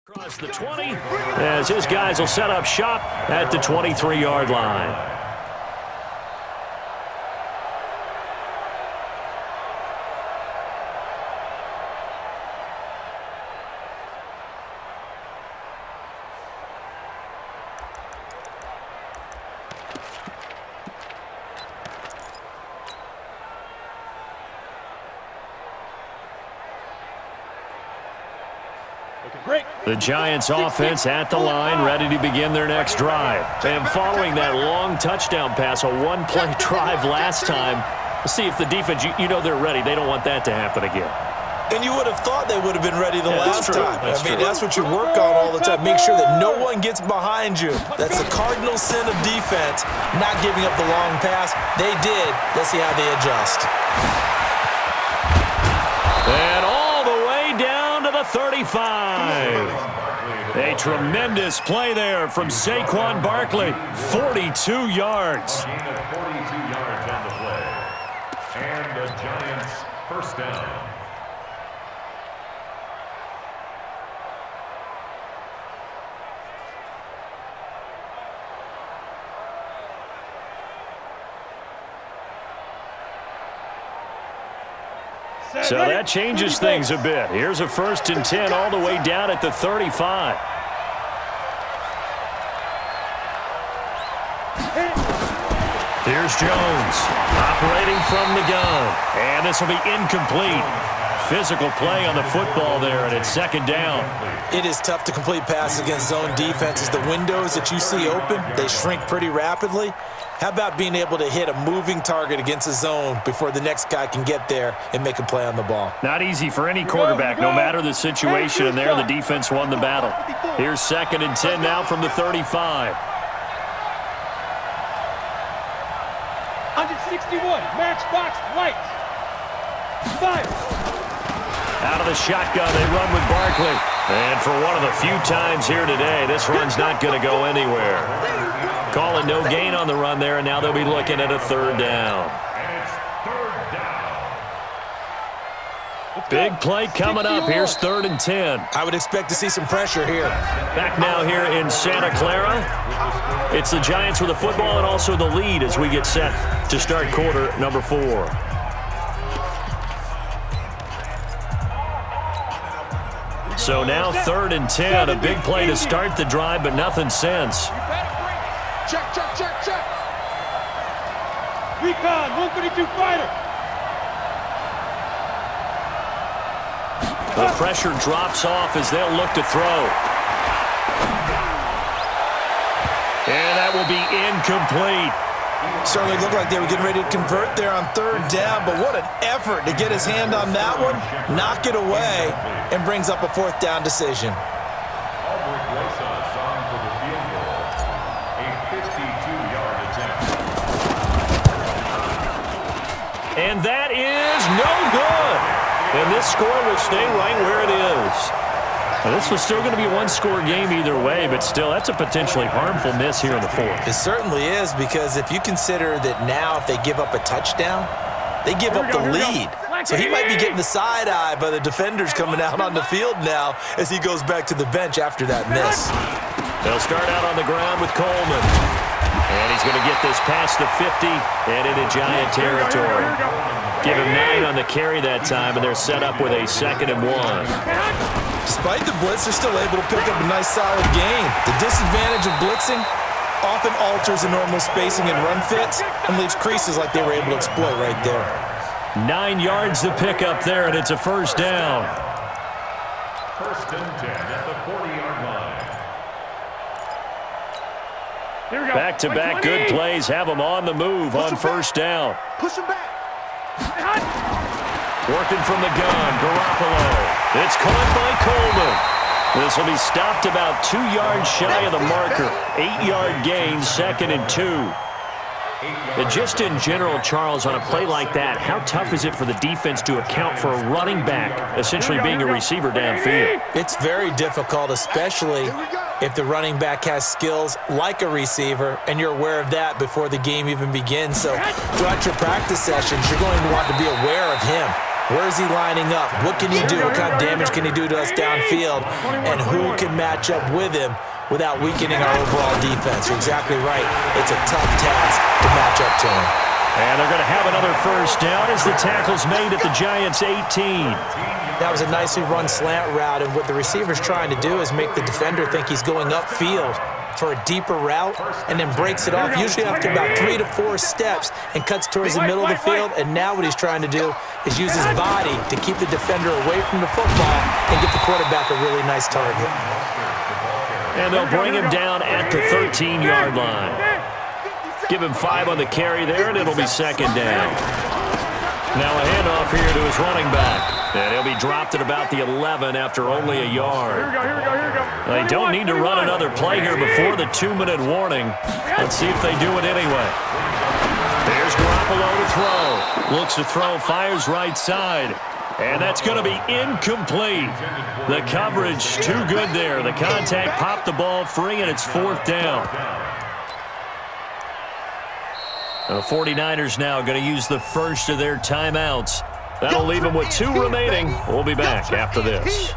Across the 20, as his guys will set up shop at the 23-yard line. The Giants offense at the line, ready to begin their next drive. And following that long touchdown pass, a one-play drive last time, let's see if the defense, you know they're ready. They don't want that to happen again. And you would have thought they would have been ready the last time. That's what you work on all the time. Make sure that no one gets behind you. That's the cardinal sin of defense, not giving up the long pass. They did. Let's see how they adjust. And all the way down to the 35. A tremendous play there from Saquon Barkley. 42 yards. Gain of 42 yards on the play. And the Giants first down. So that changes things a bit. Here's a 1st and 10 all the way down at the 35. Here's Jones operating from the gun. And this will be incomplete. Physical play on the football there, and it's 2nd down. It is tough to complete passes against zone defenses. The windows that you see open, they shrink pretty rapidly. How about being able to hit a moving target against a zone before the next guy can get there and make a play on the ball? Not easy for any quarterback, no matter the situation, and there the defense won the battle. Here's 2nd and 10 now from the 35. 161, matchbox lights. Fire. Out of the shotgun, they run with Barkley. And for one of the few times here today, this run's not going to go anywhere. Calling no gain on the run there, and now they'll be looking at a 3rd down. And it's 3rd down. Big play coming up. Here's 3rd and 10. I would expect to see some pressure here. Back now here in Santa Clara. It's the Giants with the football and also the lead as we get set to start quarter number 4. So now 3rd and 10, a big play to start the drive, but nothing since. Check. Recon, 132 fighter. The pressure drops off as they'll look to throw. And that will be incomplete. Certainly looked like they were getting ready to convert there on 3rd down, but what an effort to get his hand on that one, knock it away, and brings up a 4th down decision. Albert Rosas on for the field goal. A 52-yard attempt. And that is no good. And this score will stay right where it is. Now, this was still going to be a one-score game either way, but still, that's a potentially harmful miss here in the 4th. It certainly is, because if you consider that now if they give up a touchdown, they give up the lead. So he might be getting the side eye by the defenders coming out on the field now as he goes back to the bench after that miss. They'll start out on the ground with Coleman. And he's going to get this past the 50 and into Giant territory. Give him 9 on the carry that time, and they're set up with a 2nd and 1. Despite the blitz, they're still able to pick up a nice, solid gain. The disadvantage of blitzing often alters the normal spacing and run fits and leaves creases like they were able to exploit right there. 9 yards to pick up there, and it's a 1st down. 1st and 10 at the 40-yard line. Here we go. Back-to-back good plays have them on the move on 1st down. Push him back. Working from the gun, Garoppolo. It's caught by Coleman. This will be stopped about 2 yards shy of the marker. 8-yard gain, 2nd and 2. And just in general, Charles, on a play like that, how tough is it for the defense to account for a running back essentially being a receiver downfield? It's very difficult, especially if the running back has skills like a receiver, and you're aware of that before the game even begins. So throughout your practice sessions, you're going to want to be aware of him. Where is he lining up? What can he do? What kind of damage can he do to us downfield? And who can match up with him without weakening our overall defense? You're exactly right. It's a tough task to match up to him. And they're going to have another first down as the tackle's made at the Giants' 18. That was a nicely run slant route, and what the receiver's trying to do is make the defender think he's going upfield for a deeper route and then breaks it off, usually after about 3 to 4 steps, and cuts towards the middle of the field. And now what he's trying to do is use his body to keep the defender away from the football and get the quarterback a really nice target. And they'll bring him down at the 13-yard line. Give him 5 on the carry there, and it'll be second down. Now a handoff here to his running back. And he'll be dropped at about the 11 after only a yard. Here we go. They don't need to run another play here before the 2-minute warning. Let's see if they do it anyway. There's Garoppolo to throw. Looks to throw, fires right side. And that's going to be incomplete. The coverage too good there. The contact popped the ball free, and it's 4th down. The 49ers now going to use the first of their timeouts. That'll leave them with 2 remaining. We'll be back after this.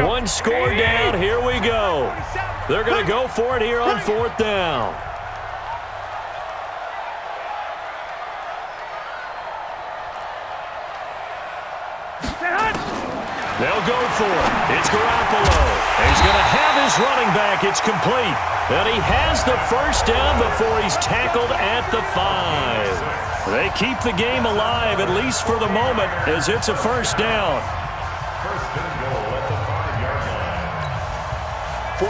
One score down. Here we go. They're going to go for it here on 4th down. They'll go for it. It's Garoppolo. He's going to have his running back. It's complete. And he has the first down before he's tackled at the 5. They keep the game alive, at least for the moment, as it's a first down.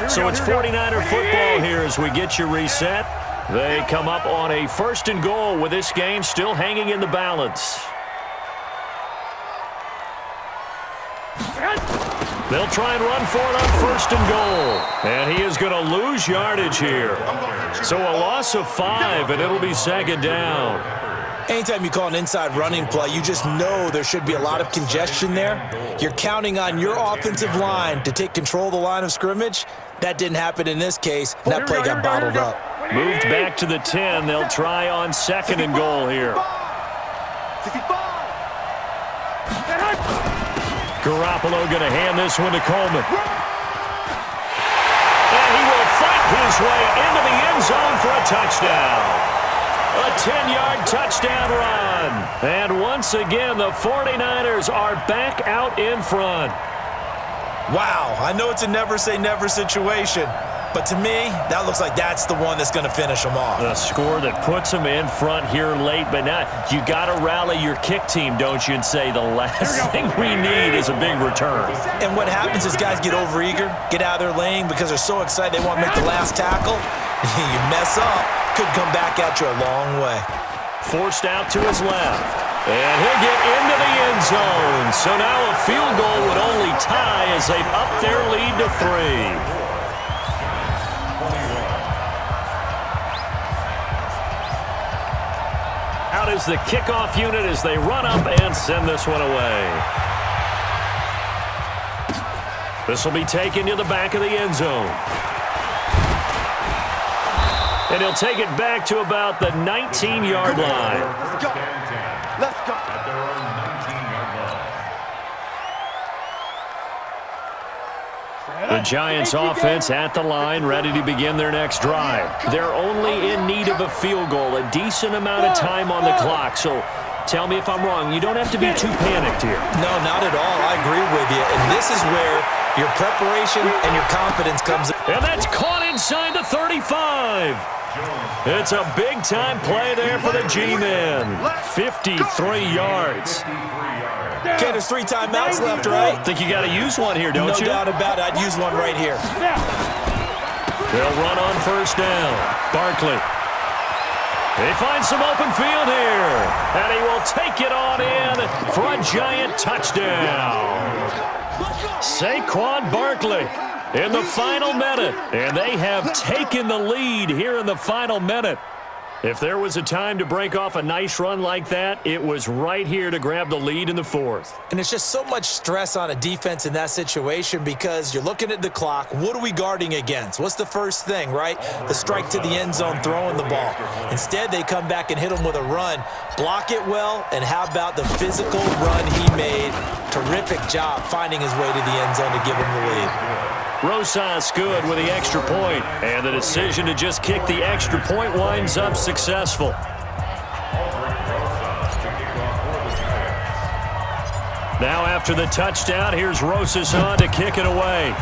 So it's 49er football here as we get you reset. They come up on a 1st and goal with this game still hanging in the balance. They'll try and run for it on 1st and goal. And he is going to lose yardage here. So a loss of 5, and it'll be 2nd down. Anytime you call an inside running play, you just know there should be a lot of congestion there. You're counting on your offensive line to take control of the line of scrimmage. That didn't happen in this case. That play got bottled up. Moved back to the 10. They'll try on 2nd and goal here. Garoppolo going to hand this one to Coleman. And he will fight his way into the end zone for a touchdown. A 10-yard touchdown run. And once again, the 49ers are back out in front. Wow, I know it's a never-say-never situation, but to me, that looks like that's the one that's going to finish them off. The score that puts them in front here late, but now you got to rally your kick team, don't you, and say the last thing we need is a big return. And what happens is guys get overeager, get out of their lane because they're so excited they want to make the last tackle. You mess up, could come back at you a long way. Forced out to his left. And he'll get into the end zone. So now a field goal would only tie as they've upped their lead to 3. Out is the kickoff unit as they run up and send this one away. This will be taken to the back of the end zone. And he'll take it back to about the 19-yard line. Let's go. Let's go. At their own 19-yard line. The Giants offense at the line, ready to begin their next drive. They're only in need of a field goal, a decent amount of time on the clock. So tell me if I'm wrong. You don't have to be too panicked here. No, not at all. I agree with you. And this is where your preparation and your confidence comes in. And that's caught inside the 35. It's a big-time play there for the G-men. 53 yards. Okay, there's 3 timeouts left, right? Think you got to use one here, don't you? No doubt about it. I'd use one right here. They'll run on 1st down. Barkley. They find some open field here. And he will take it on in for a Giant touchdown. Saquon Barkley in the final minute. And they have taken the lead here in the final minute. If there was a time to break off a nice run like that, it was right here to grab the lead in the fourth. And it's just so much stress on a defense in that situation because you're looking at the clock. What are we guarding against? What's the first thing, right? The strike to the end zone, throwing the ball. Instead, they come back and hit him with a run. Block it well, and how about the physical run he made? Terrific job finding his way to the end zone to give him the lead. Rosas good with the extra point, and the decision to just kick the extra point winds up successful. Now after the touchdown, here's Rosas on to kick it away.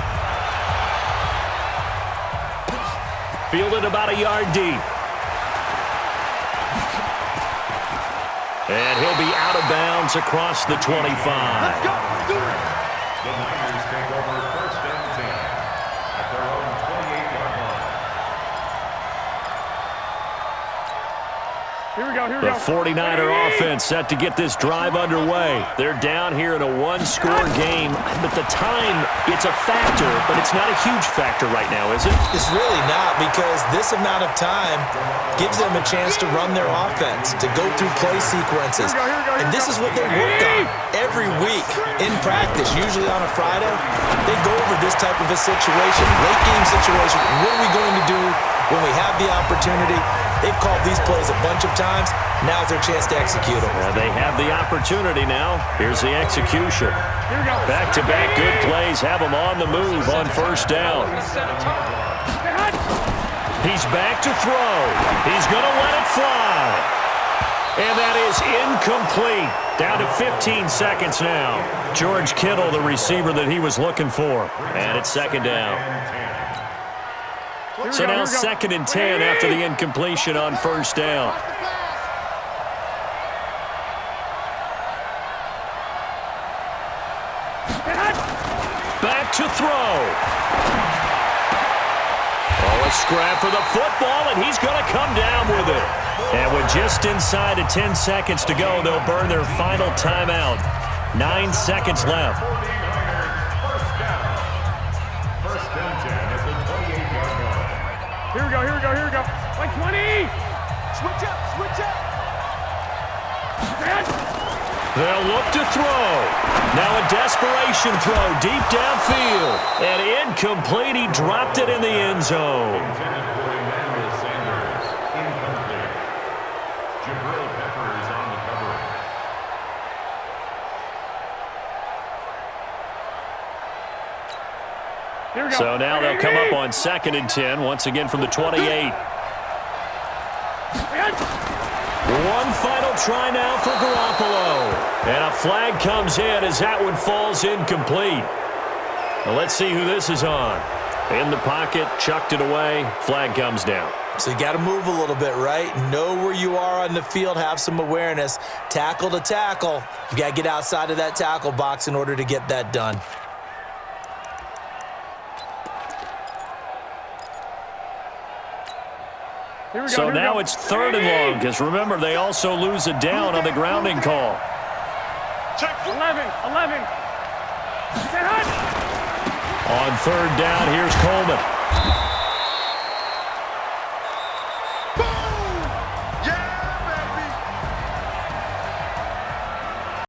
Fielded about a yard deep. And he'll be out of bounds across the 25. The Niners take over first and 10 at their own 28-yard line. Here we go, here we The go. 49er offense set to get this drive underway. They're down here in a one-score game, but the time, it's a factor, but it's not a huge factor right now, is it? It's really not, because this amount of time gives them a chance to run their offense, to go through play sequences. And this is what they work on every week in practice, usually on a Friday. They go over this type of a situation, late game situation. What are we going to do when we have the opportunity? They've called these plays a bunch of times. Now's their chance to execute them. They have the opportunity now. Here's the execution. Back-to-back good plays have them on the move on first down. He's back to throw. He's going to let it fly. And that is incomplete. Down to 15 seconds now. George Kittle, the receiver that he was looking for. And it's second down. So now second and 10 after the incompletion on first down. Back to throw. Oh, a scrap for the football, and he's going to come down with it. And with just inside of 10 seconds to go, they'll burn their final timeout. 9 seconds left. First and 10 at the 28-yard line. Here we go, here we go, here we go. Like 20. Switch up, switch up. They'll look to throw. Now a desperation throw deep downfield. And incomplete. He dropped it in the end zone. Intended for Emmanuel Sanders. Incomplete. Jabril Peppers on the cover. Here we go. So now they'll come up on second and 10, once again from the 28. One final try now for Garoppolo. And a flag comes in as that one falls incomplete. Now let's see who this is on. In the pocket, chucked it away, flag comes down. So you got to move a little bit, right? Know where you are on the field, have some awareness. Tackle to tackle. You got to get outside of that tackle box in order to get that done. So now it's third and long, because remember, they also lose a down on the grounding call. Check 11. On third down, here's Coleman.